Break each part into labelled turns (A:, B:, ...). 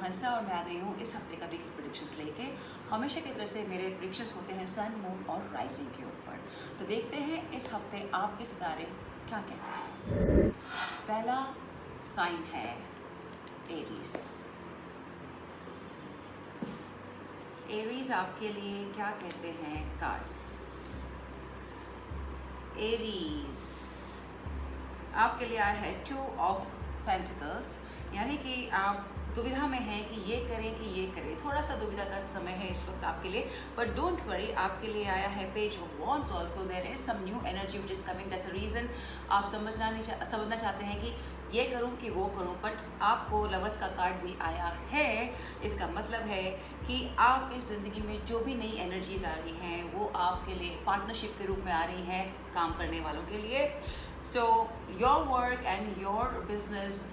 A: हंसा और मैं आ गई हूँ इस हफ्ते का वीकली प्रेडिक्शंस लेके। हमेशा की तरह से मेरे प्रेडिक्शंस होते हैं सन, मून और राइजिंग के ऊपर। तो देखते हैं इस हफ्ते आपके सितारे क्या कहते हैं। पहला साइन है एरीज। एरीज आपके लिए क्या कहते हैं कार्ड्स। एरीज आपके लिए आया है 2 ऑफ पेंटिकल्स, यानी कि आप दुविधा में हैं कि ये करें कि ये करें। थोड़ा सा दुविधा का समय है इस वक्त आपके लिए, बट डोंट वरी, आपके लिए आया है page of wands also. There is some new energy which is coming. That's a reason आप समझना चाहते हैं कि ये करूं कि वो करूं, बट आपको लवर्स का कार्ड भी आया है। इसका मतलब है कि आपकी ज़िंदगी में जो भी नई एनर्जीज आ रही हैं वो आपके लिए पार्टनरशिप के रूप में आ रही हैं काम करने वालों के लिए। So your work and your business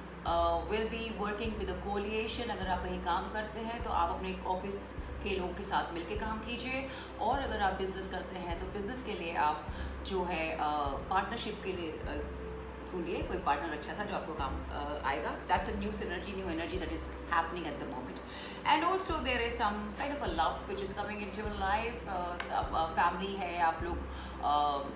A: will be working with a coalition. अगर आप कहीं काम करते हैं तो आप अपने ऑफिस के लोगों के साथ मिलकर काम कीजिए, और अगर आप बिज़नेस करते हैं तो बिज़नेस के लिए आप जो है पार्टनरशिप के लिए ढूंढिए कोई पार्टनर अच्छा सा जो आपको काम आएगा। That's a new energy that is happening at the moment. And also there is some kind of a love which is coming in your life. Family है, आप लोग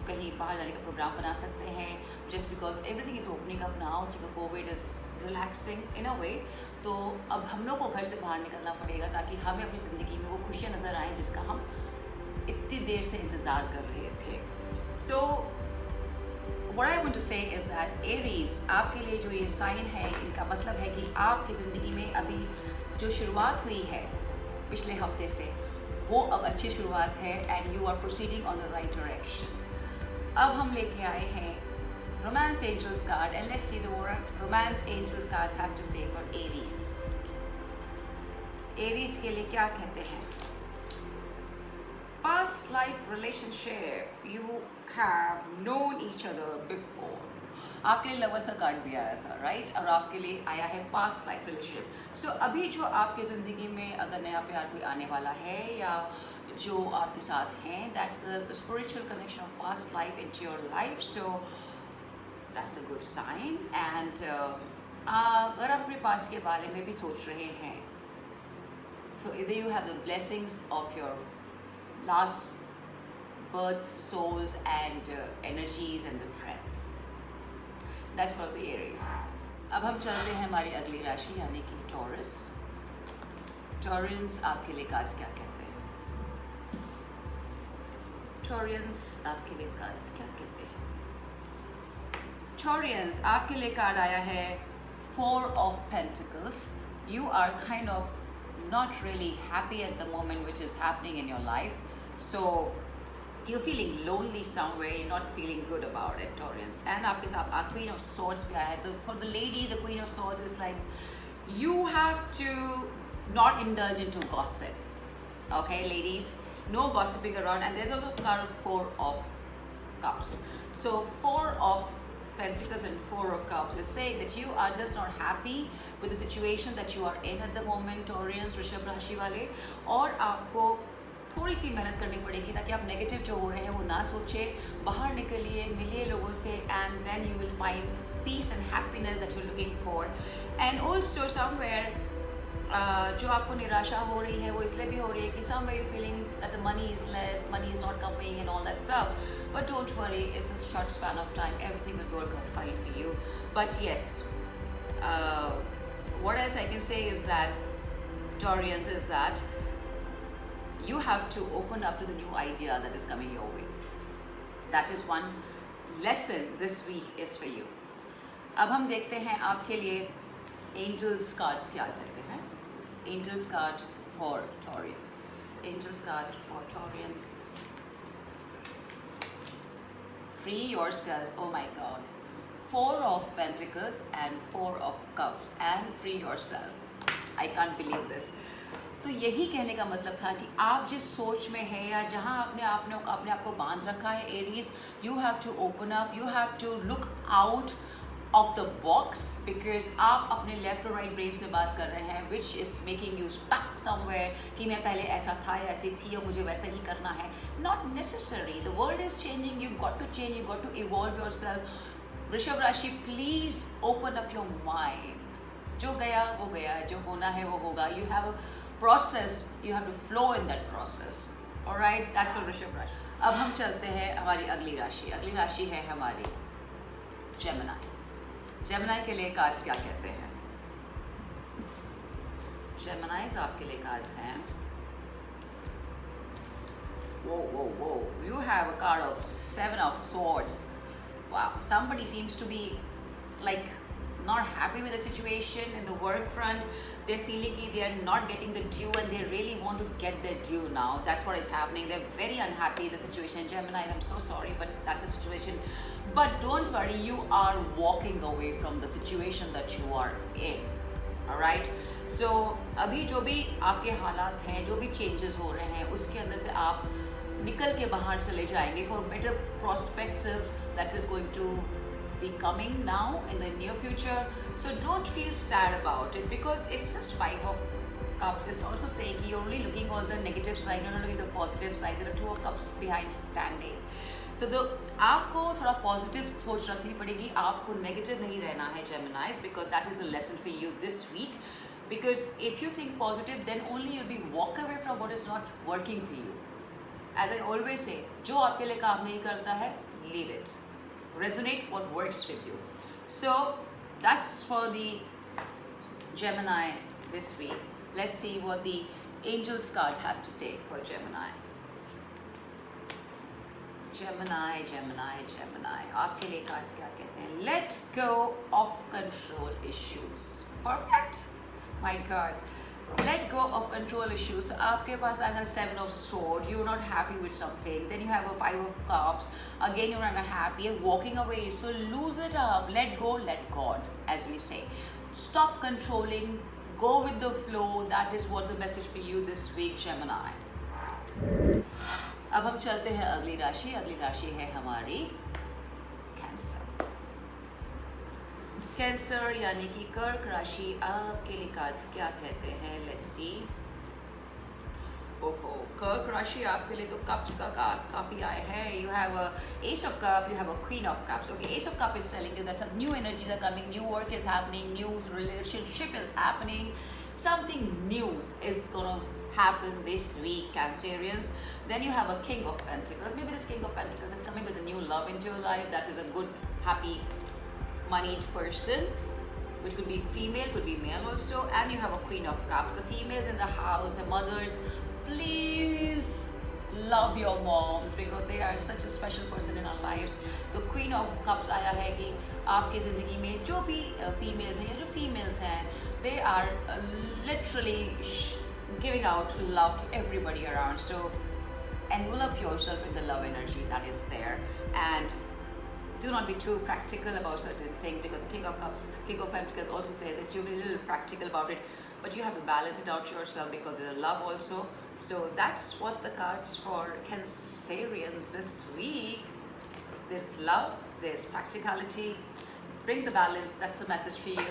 A: कहीं बाहर जाने का प्रोग्राम बना सकते हैं just because everything is opening up now through the covid is relaxing in a way. तो अब हम लोग को घर से बाहर निकलना पड़ेगा ताकि हमें अपनी ज़िंदगी में वो खुशियाँ नज़र आएँ जिसका हम इतनी देर से इंतज़ार कर रहे थे। सो what I want to say is that Aries आपके लिए जो ये साइन है, इनका मतलब है कि आपकी ज़िंदगी में अभी जो शुरुआत हुई है पिछले हफ्ते से, वो अब अच्छी शुरुआत है and you are proceeding on the right direction. अब हम लेके आए हैं romance angels card and let's see the what romance angels cards have to say for Aries. Aries के लिए क्या कहते हैं। Past life relationship, you have known each other before. आपके लिए लवर्स का कार्ड भी आया था, राइट? और आपके लिए आया है पास्ट लाइफ रिलेशनशिप। सो अभी जो आपकी ज़िंदगी में अगर नया प्यार कोई आने वाला है या जो आपके साथ हैं, that's a spiritual connection of past life into your life. So that's a good sign. And अगर आप अपने पास्ट के बारे में भी सोच रहे हैं, सो इधर you have the blessings of your last birth souls and energies and the friends. That's for the Aries. अब हम चलते हैं हमारी अगली राशि यानी कि टॉरस। टॉरियंस आपके लिए कार्ड्स क्या कहते हैं। टॉरियंस आपके लिए कार्ड्स क्या कहते हैं। टॉरियंस आपके लिए कार्ड आया है 4 of Pentacles. You are kind of not really happy at the moment which is happening in your life. So you're feeling lonely somewhere, you're not feeling good about it, Taurians. And आपके साथ Queen of Swords भी आया है। तो for the lady, the Queen of Swords is like you have to not indulge into gossip. Okay, ladies, no gossiping around. And there's also card of 4 of Cups. So 4 of Pentacles and 4 of Cups is saying that you are just not happy with the situation that you are in at the moment, Taurians, वृषभ राशि वाले। और आपको थोड़ी सी मेहनत करनी पड़ेगी ताकि आप नेगेटिव जो हो रहे हैं वो ना सोचें। बाहर निकलिए, मिलिए लोगों से, and then you will find peace and happiness that you looking for. And also somewhere जो आपको निराशा हो रही है वो इसलिए भी हो रही है कि somewhere you feeling that the money is less, money is not coming and all that stuff, but don't worry, it's a short span of time, everything will work out fine for you. But yes, what else I can say is that Taurians is that you have to open up to the new idea that is coming your way. That is one lesson this week is for you. अब हम देखते हैं आपके लिए angels cards क्या कहते हैं। Angels card for Taurians. Angels card for Taurians. Free yourself. Oh my God. 4 of Pentacles and 4 of Cups and free yourself. I can't believe this. तो यही कहने का मतलब था कि आप जिस सोच में है या जहाँ अपने आप को बांध रखा है Aries, you have to open up, you have to look out of the box, because आप अपने लेफ्ट और राइट ब्रेन से बात कर रहे हैं which is making you stuck somewhere कि मैं पहले ऐसा था या ऐसी थी और मुझे वैसा ही करना है। Not necessary, the world is changing, you got to change, you got to evolve yourself. वृषभ राशि, please open up your mind, जो गया वो गया, जो होना है वो होगा. You have a process, you have to flow in that process. Alright, that's for वृषभ राशि. अब हम चलते हैं हमारी अगली राशि. अगली राशि है हमारी जेमिनाई. जेमिनाई के लिए कार्ड्स क्या कहते हैं? जेमिनाइज आपके लिए कार्ड्स हैं. Whoa. You have a card of 7 of Swords. Wow, somebody seems to be like not happy with the situation in the work front. They're feeling that they are not getting the due and they really want to get their due now. That's what is happening. They're very unhappy with the situation. Gemini, I'm so sorry, but that's the situation. But don't worry, you are walking away from the situation that you are in. Alright? So, अभी जो भी आपके हालात हैं, जो भी changes हो रहे हैं, उसके अंदर से आप निकल के बाहर चले जाएंगे for better perspectives that is going to be coming now in the near future. So don't feel sad about it because it's just 5 of cups. It's also saying you're only looking all the negative side, you're not looking at the positive side. There are 2 of cups behind standing. So आपको थोड़ा positive सोच रखनी पड़ेगी. आपको negative नहीं रहना है Geminis, because that is a lesson for you this week. Because if you think positive, then only you'll be walk away from what is not working for you. As I always say, जो आपके लिए काम नहीं करता है, leave it. Resonate what works with you. So that's for the Gemini this week. Let's see what the angels card have to say for Gemini. Gemini. आपके लिए cards क्या कहते हैं? Let go of control issues. Perfect. My God. Let go of control issues. So आपके पास आएगा 7 of Swords. You're not happy with something. Then you have a 5 of Cups. Again, you're not happy. You're walking away. So lose it up. Let go. Let God, as we say. Stop controlling. Go with the flow. That is what the message for you this week, Gemini. अब हम चलते हैं अगली राशि. अगली राशि है हमारी कैंसर. कैंसर यानी कि कर्क राशि. आपके लिए कार्ड्स क्या कहते हैं? Let's see. ओहो, कर्क राशि आपके लिए तो कप्स का कार्ड काफ़ी आए हैं. You have a ace of cup, you have a queen of cups. Okay, ace of cup is telling you that some new energies are coming, new work is happening, new relationship is happening, something new is gonna happen this week, Cancerians. Then you have a King of Pentacles. Maybe this King of Pentacles is coming with a new love into your life. That is a good, happy, moneyed person, which could be female, could be male also. And you have a Queen of Cups. The females in the house, the mothers, please love your moms because they are such a special person in our lives. The Queen of Cups आया है कि आपकी ज़िंदगी में जो भी females हैं या जो females हैं, they are literally giving out love to everybody around. So envelop yourself with the love energy that is there, and do not be too practical about certain things, because the King of Cups, King of Pentacles also say that you be a little practical about it, but you have to balance it out yourself because there's love also. So that's what the cards for Cancerians this week. There's love, there's practicality. Bring the balance. That's the message for you.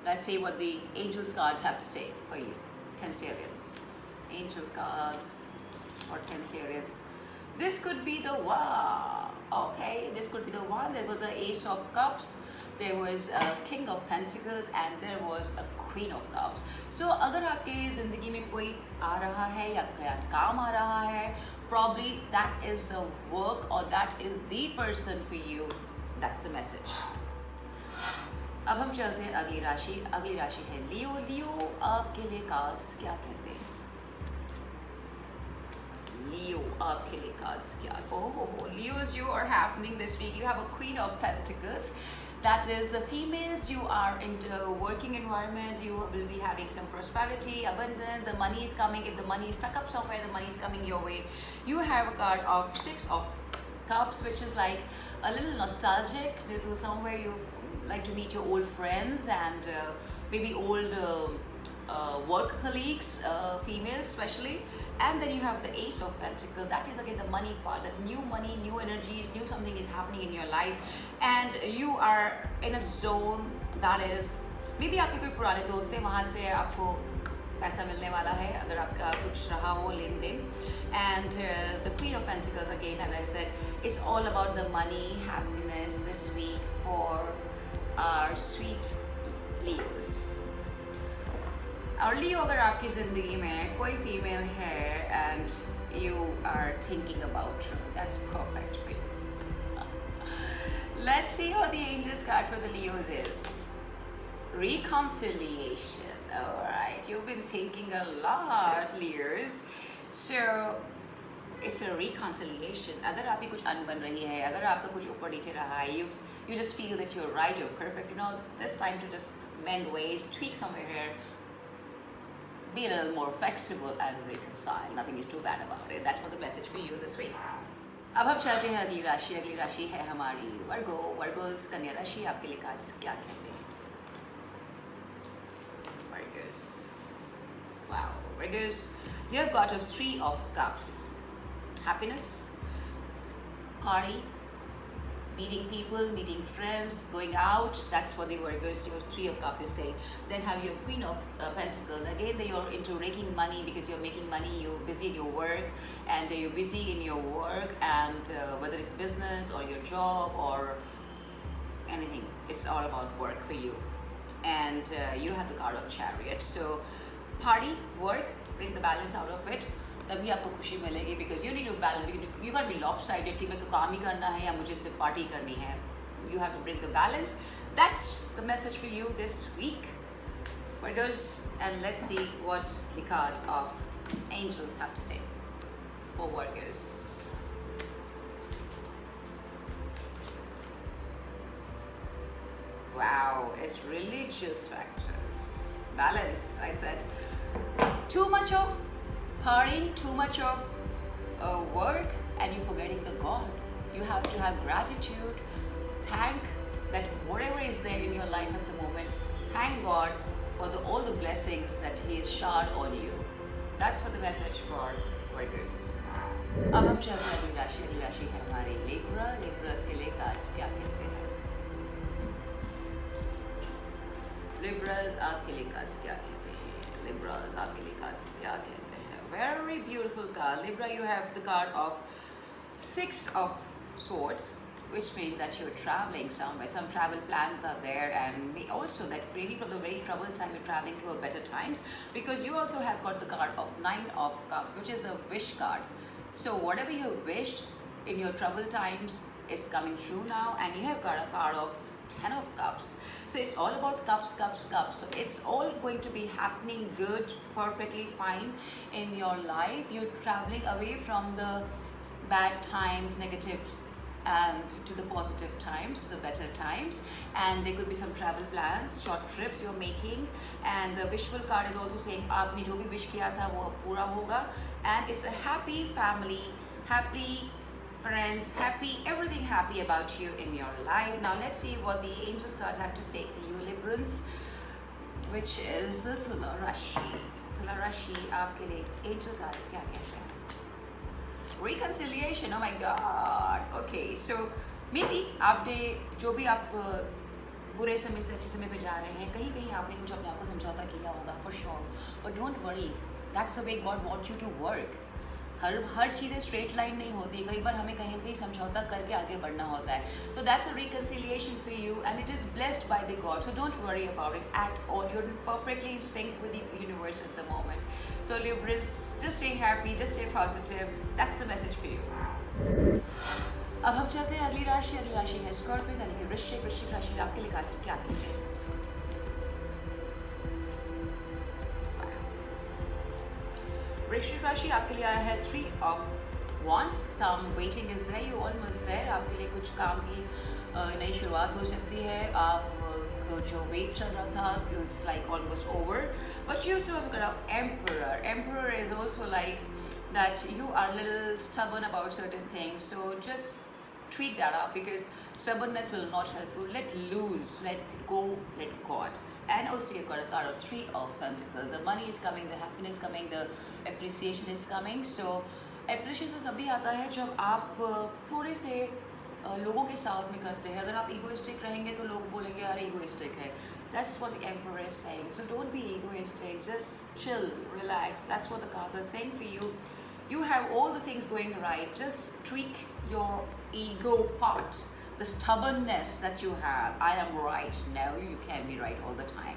A: Let's see what the angels cards have to say for you, Cancerians. Angels cards for Cancerians. This could be the one. Okay, this could be the one. There was an Ace of Cups, there was a King of Pentacles, and there was a Queen of Cups. So अगर आपके ज़िंदगी में कोई आ रहा है या काम आ रहा है, probably that is the work or that is the person for you. That's the message. अब हम चलते हैं अगली राशि. अगली राशि है लियो. लियो आपके लिए कार्ड्स क्या कहते हैं? लियो आपके लिए कार्ड्स क्या? Oh, Leos, you are happening this week. You have a Queen of Pentacles. That is the females. You are in the working environment. You will be having some prosperity, abundance. The money is coming. If the money is stuck up somewhere, the money is coming your way. You have a card of 6 of Cups, which is like a little nostalgic. Little somewhere you like to meet your old friends and maybe old work colleagues, females especially. And then you have the Ace of Pentacles. That is again the money part, that new money, new energies, new something is happening in your life, and you are in a zone that is maybe आपके कोई पुराने दोस्त हैं, वहाँ से आपको पैसा मिलने वाला है अगर आपका कुछ रहा हो लेन then. And the Queen of Pentacles again, as I said, it's all about the money, happiness this week for our sweet Leos. और लियो अगर आपकी ज़िंदगी में कोई फीमेल है and you are thinking about her, that's perfect for you. Let's see what the angels card for the Leos is. Reconciliation. Alright, you've been thinking a lot, Leos. So, it's a reconciliation. अगर आपकी कुछ अनबन रही है, अगर आपका कुछ ऊपर नीचे रहा है, you just feel that you're right, you're perfect, you know, this time to just mend ways, tweak somewhere here, be a little more flexible and reconcile. Nothing is too bad about it. That's what the message for you this week. अब हम चलते हैं अगली राशि है हमारी वर्गो. Virgo's कन्या राशि, आपके लिए कार्ड्स क्या कहते हैं? Virgos. Wow, Virgos, you have got a 3 of cups. Happiness, party, meeting people, meeting friends, going out. That's what the Virgos, your 3 of cups is saying. Then have your Queen of Pentacles. Again, you're into raking money because you're making money, you're busy in your work, and you're busy in your work, and whether it's business or your job or anything, it's all about work for you. And you have the card of Chariot. So party, work, bring the balance out of it. तभी आपको खुशी मिलेगी because you need to balance. You can't be lopsided कि मेरे को काम ही करना है या मुझे सिर्फ पार्टी करनी है. You have to bring the balance. That's the message for you this week, Virgos. And let's see what the card of angels have to say for Virgos. Wow, it's religious factors. Balance, I said. Too much of partying, too much of work, and you're forgetting the God. You have to have gratitude. Thank that whatever is there in your life at the moment, thank God for all the blessings that He has showered on you. That's what the message for Virgos. अब हम चलते हैं अगली राशि है हमारी Libra. Libras के लिए कार्ड्स क्या कहते हैं? लिब्रास आपके लिए कार्ड्स क्या कहते हैं? लिब्रास आपके लिए कार्ड्स क्या कहते हैं? Very beautiful card. Libra, you have the card of 6 of Swords, which means that you're traveling somewhere. Some travel plans are there, and also that maybe from the very troubled time you're traveling to a better times, because you also have got the card of 9 of Cups, which is a wish card. So whatever you wished in your troubled times is coming true now, and you have got a card of 10 of Cups. So it's all about cups. So it's all going to be happening good, perfectly fine in your life. You're traveling away from the bad times, negatives, and to the positive times, to the better times. And there could be some travel plans, short trips you're making. And the wishful card is also saying आपने जो भी wish किया था वो पूरा होगा. And it's a happy family, happy friends, happy, everything happy about you in your life. Now let's see what the angels card have to say for you, Librans, which is the Tula Rashi. Tula Rashi, आपके लिए angel cards क्या कहते हैं? Reconciliation. Oh my God. Okay, so maybe आपने जो भी आप बुरे समय से अच्छे समय पे जा रहे हैं, कहीं आपने कुछ अपने आप को समझौता किया होगा, for sure. But don't worry, that's the way God wants you to work. हर चीज़ें स्ट्रेट लाइन नहीं होती. कई बार हमें कहीं ना कहीं समझौता करके आगे बढ़ना होता है. So that's a reconciliation for you, and it is blessed by the God. So don't worry about it at all. You're perfectly in sync with the universe at the moment. So Librans, just stay happy, just stay positive. That's the message for you. अब हम चलते हैं अगली राशि है Scorpio, यानी कि वृश्चिक राशि. आपके लिए कार्ड्स क्या कहते हैं? वृश्चिक राशि आपके लिए आया है 3 of Wands. Some waiting is there, you almost there. आपके लिए कुछ काम की नई शुरुआत हो सकती है. आप जो वेट चल रहा था is like almost over. But you also got an Emperor. Emperor is also like that you are a little stubborn about certain things. So just tweak that up, because stubbornness will not help you. Let loose, let go, let God. And also you've got a card of 3 of Pentacles. The money is coming, the happiness coming, the appreciation is coming. So appreciation तभी आता है जब आप थोड़े से लोगों के साथ में करते हैं. अगर आप egoistic रहेंगे तो लोग बोलेंगे यार egoistic है. That's what the Emperor is saying. So don't be egoistic, just chill, relax. That's what the cards are saying for you. You have all the things going right. Just tweak your ego part the stubbornness that you have. I am right. No, you can't be right all the time.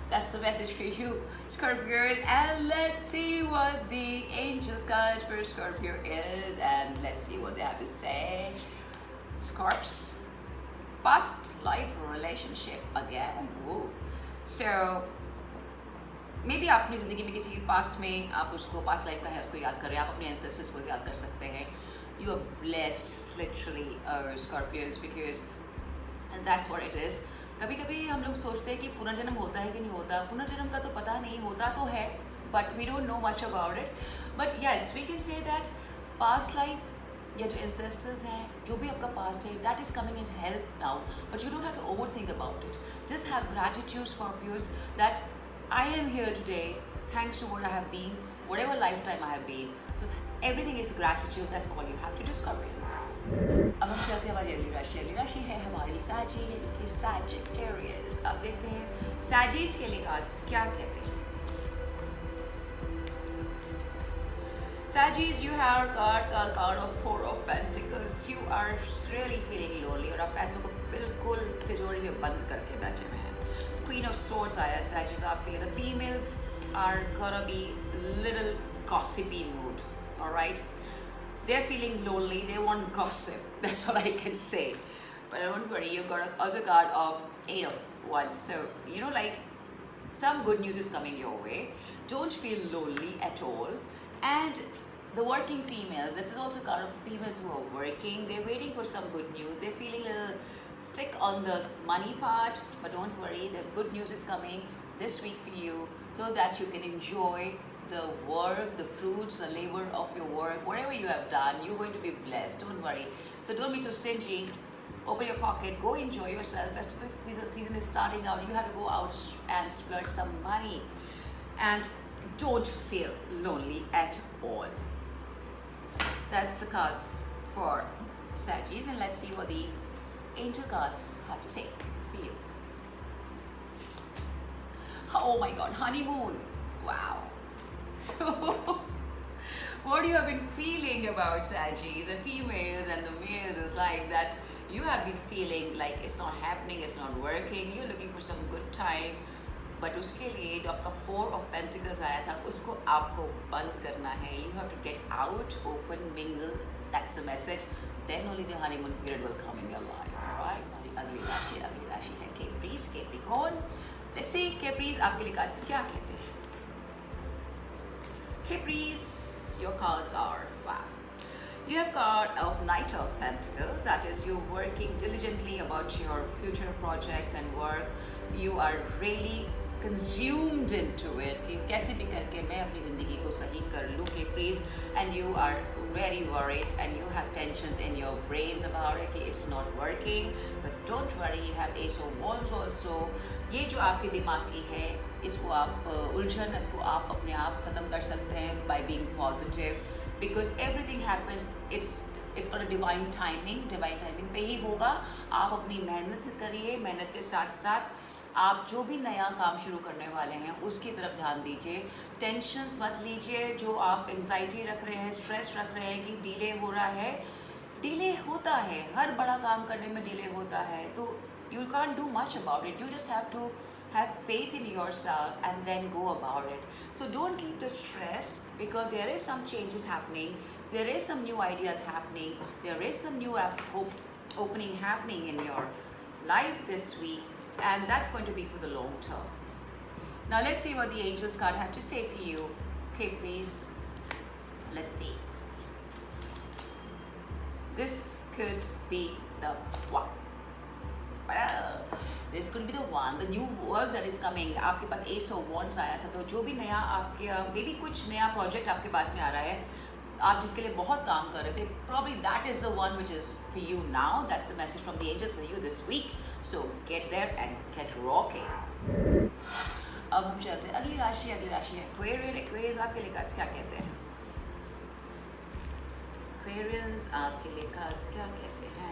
A: That's the message for you, Scorpios. And let's see what the angels card for Scorpio is, and let's see what they have to say. Scorps, past life relationship again. Ooh. So maybe आप अपनी ज़िंदगी में किसी past में आप उसको past life का है उसको याद कर रहे हैं, आप अपने एंसेस्टर्स को याद कर सकते हैं. You are blessed literally, Scorpios, because that's what it is. कभी कभी हम लोग सोचते हैं कि पुनर्जन्म होता है कि नहीं होता. पुनर्जन्म का तो पता नहीं, होता तो है but we don't know much about it. But yes, we can say that past life या जो ancestors हैं, जो भी आपका past है, that is coming in help now. But you don't have to overthink about it. Just have gratitude, Scorpios, that I am here today thanks to what I have been, whatever lifetime I have been. So everything is gratitude. That's all you have to do, Scorpions. अब हम चलते हैं हमारी अगली राशि. अगली राशि है हमारी Sagittarius. अब देखते हैं Sagittarius के लिए कार्ड्स क्या कहते हैं. Sagittarius, you have card of Four of Pentacles. You are really feeling lonely और आप पैसों को बिल्कुल तिजोरी में बंद करके बैठे हुए हैं. Queen of Swords आया Sagittarius आपके लिए. The females are gonna be little gossipy mood. All right. They're feeling lonely, they want gossip, that's all I can say. But don't worry, you've got another card of Eight of Wands. So, you know, like, some good news is coming your way. Don't feel lonely at all. And the working females, this is also a card of females who are working. They're waiting for some good news. They're feeling a little stick on the money part. But don't worry, the good news is coming this week for you so that you can enjoy the work, the fruits, the labor of your work, whatever you have done, you're going to be blessed. Don't worry. So don't be so stingy. Open your pocket, go enjoy yourself. Festival season is starting out. You have to go out and splurge some money. And don't feel lonely at all. That's the cards for Sagittarius. And let's see what the angel cards have to say for you. Oh my God, honeymoon. Wow. So, what you have been feeling about Sagittarius, the females and the males, is like that you have been feeling like it's not happening, it's not working, you're looking for some good time, but उसके लिए जो आपका Four of Pentacles आया था, उसको आपको बंद करना है. You have to get out, open, mingle. That's the message. Then only the honeymoon period will come in your life. Alright? अगली राशि है Capricorn. Capricorn. Let's see Capricorn आपके लिए कार्ड्स क्या कहते हैं. Capricorn, your cards are, wow. You have card of Knight of Pentacles, that is you working diligently about your future projects and work. You are really consumed into it कि कैसे भी करके मैं अपनी ज़िंदगी को सही कर लूँ Capricorn, and you are very worried and you have tensions in your brains about it कि it's not working. But don't worry, you have Ace of Wands also. ये जो आपके दिमाग की है, इसको आप उलझन, इसको आप अपने आप ख़त्म कर सकते हैं by being positive, because everything happens, it's got a divine timing पे ही होगा. आप अपनी मेहनत करिए, मेहनत के साथ साथ आप जो भी नया काम शुरू करने वाले हैं उसकी तरफ ध्यान दीजिए. टेंशन्स मत लीजिए. जो आप एंग्जाइटी रख रहे हैं, स्ट्रेस रख रहे हैं कि डिले हो रहा है, डिले होता है, हर बड़ा काम करने में डिले होता है, तो you can't do much about it. You just have to have faith in yourself and then go about it. So don't keep the stress, because there is some changes happening, there is some new ideas happening, there is some new opening happening in your life this week, and that's going to be for the long term. Now let's see what the angels card have to say for you. Okay, please. Let's see. This could be the one. Well, this could be the one, the new work that is coming. आपके पास Ace of Wands आया था, तो जो भी नया आपके maybe कुछ नया project आपके पास में आ रहा है, आप जिसके लिए बहुत काम कर रहे थे, probably that is the one which is for you now. That's the message from the angels for you this week. So get there and get rocking. अब हम चलते हैं अगली राशि है Aquarius. आपके लिए कार्ड्स क्या कहते हैं? Aquarians आपके लिए कार्ड्स क्या कहते हैं?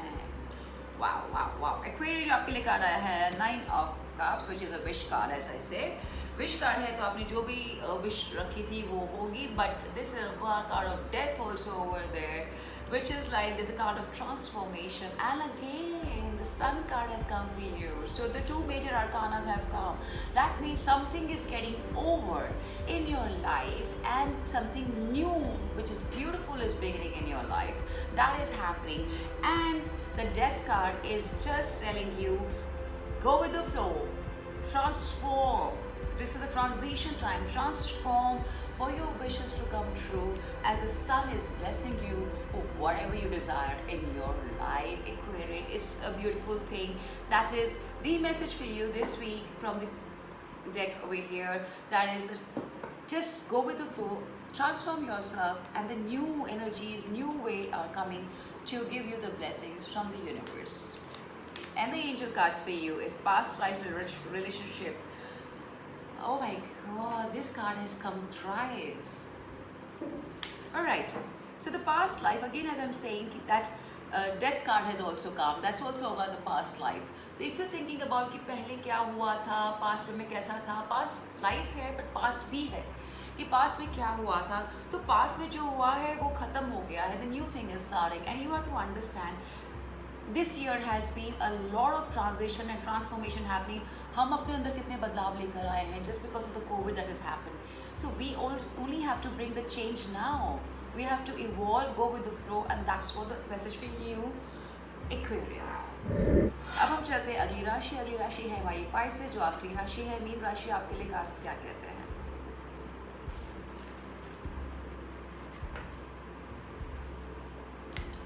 A: Wow. Aquarius आपके लिए कार्ड आया है Nine of Cups, which is a wish card, as I say. Wish card है तो आपने जो भी wish रखी थी वो होगी, but this is a card of death also over there. which is like there's a card of transformation, and again the sun card has come for you. So the two major arcanas have come. That means something is getting over in your life and something new which is beautiful is beginning in your life. That is happening. And the death card is just telling you, go with the flow, transform. This is a transition time. Transform for your wishes to come true as the sun is blessing you for whatever you desire in your life. Aquarius, it's a beautiful thing. That is the message for you this week from the deck over here. That is, just go with the flow, transform yourself, and the new energies, new way are coming to give you the blessings from the universe. And the angel cards for you is past life relationship. Oh my god, this card has come thrice. Alright, so the past life, again as I'm saying, that death card has also come. That's also about the past life. So if you're thinking about कि पहले क्या हुआ था, past में कैसा था, past life है but past भी है कि past में क्या हुआ था, तो past में जो हुआ है वो खत्म हो गया है. The new thing is starting, and you have to understand this year has been a lot of transition and transformation happening. हम अपने अंदर कितने बदलाव लेकर आए हैं just because of the COVID that has happened. So we only have to bring the change now. We have to evolve, go with the flow, and that's what the message for you, Aquarius. अब हम चलते हैं अगली राशि. अगली राशि है हमारी Pisces, जो आखिरी राशि है. मीन राशि आपके लिए खास क्या कहते हैं?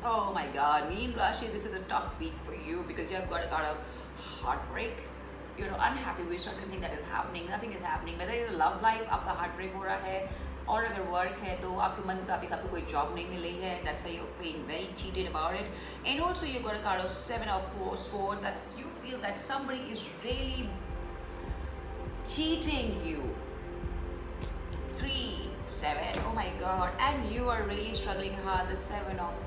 A: Oh my god, Meen Rashi, this is a tough week for you because you have got a kind of heartbreak. You're unhappy with certain thing that is happening. Nothing is happening. Whether it's a love life, आपका heartbreak हो रहा है, और अगर work है तो आपके मन मुताबिक आपको कोई job नहीं मिली है. That's why you're feeling very cheated about it. And also you got a card of 7 of swords. That's you feel that somebody is really cheating you. 3, 7. Oh my god. And you are really struggling hard. The 7 of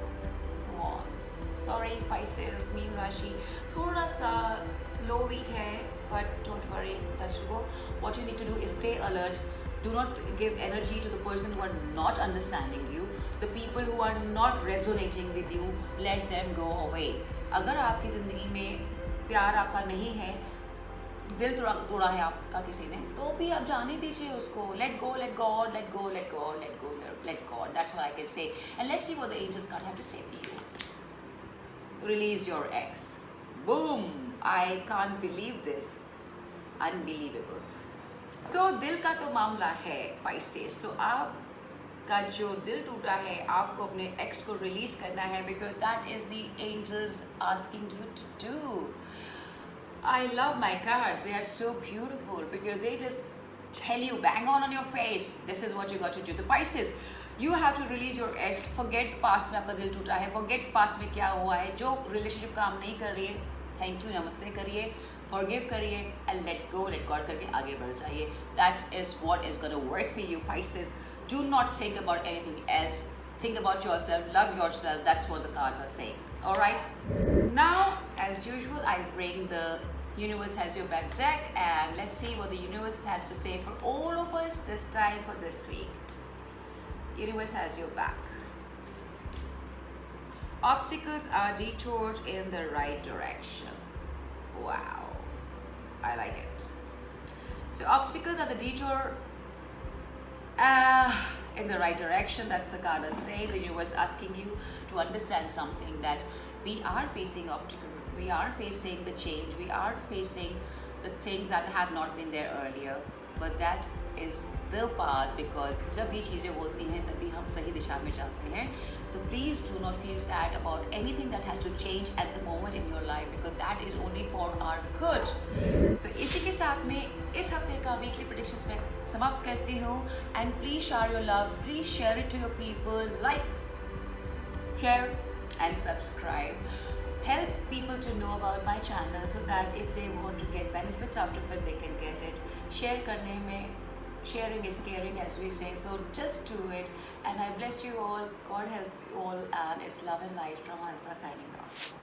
A: wands. Sorry Pisces, Meen Rashi, थोड़ा सा low week है, but don't worry, that should go. What you need to do is stay alert. Do not give energy to the person who are not understanding you. The people who are not resonating with you, let them go away. अगर आपकी ज़िंदगी में प्यार आपका नहीं है, दिल तोड़ा है आपका किसी ने, तो भी आप जाने दीजिए उसको. Let go, let God, let go, let God, let go, let God. That's what I can say. And let's see what the angels card have to say for you. Release your ex. Boom! I can't believe this. Unbelievable. So दिल का तो मामला है Pisces. तो आपका जो दिल टूटा है, आपको अपने ex को release करना है because that is the angels asking you to do. I love my cards. They are so beautiful because they just tell you bang on your face. This is what you got to do. The Pisces, you have to release your ex. Forget past में आपका दिल टूटा है. Forget past में क्या हुआ है. जो relationship काम नहीं कर रही है, thank you, नमस्ते करिए, forgive करिए, and let go, let God करके आगे बढ़ जाइए. That is what is going to work for you, Pisces. Do not think about anything else. Think about yourself. Love yourself. That's what the cards are saying. All right. Now, as usual, I bring the Universe Has Your Back deck, and let's see what the universe has to say for all of us this time for this week. Universe has your back. Obstacles are detoured in the right direction. Wow, I like it. So obstacles are the detour in the right direction. That's the card is saying. The universe asking you to understand something, that we are facing obstacles. We are facing the change. We are facing the things that have not been there earlier. But that is the path, because जब ये चीज़ें होती हैं तभी हम सही दिशा में जाते हैं. So please do not feel sad about anything that has to change at the moment in your life, because that is only for our good. So इसी के साथ में इस हफ्ते का weekly predictions में समाप्त करती हूँ. And please share your love. Please share it to your people. Like, share, and subscribe. Help people to know about my channel so that if they want to get benefits out of it, they can get it. Share करने में, sharing is caring, as we say. So just do it. And I bless you all. God help you all. And it's love and light from Hansa signing off.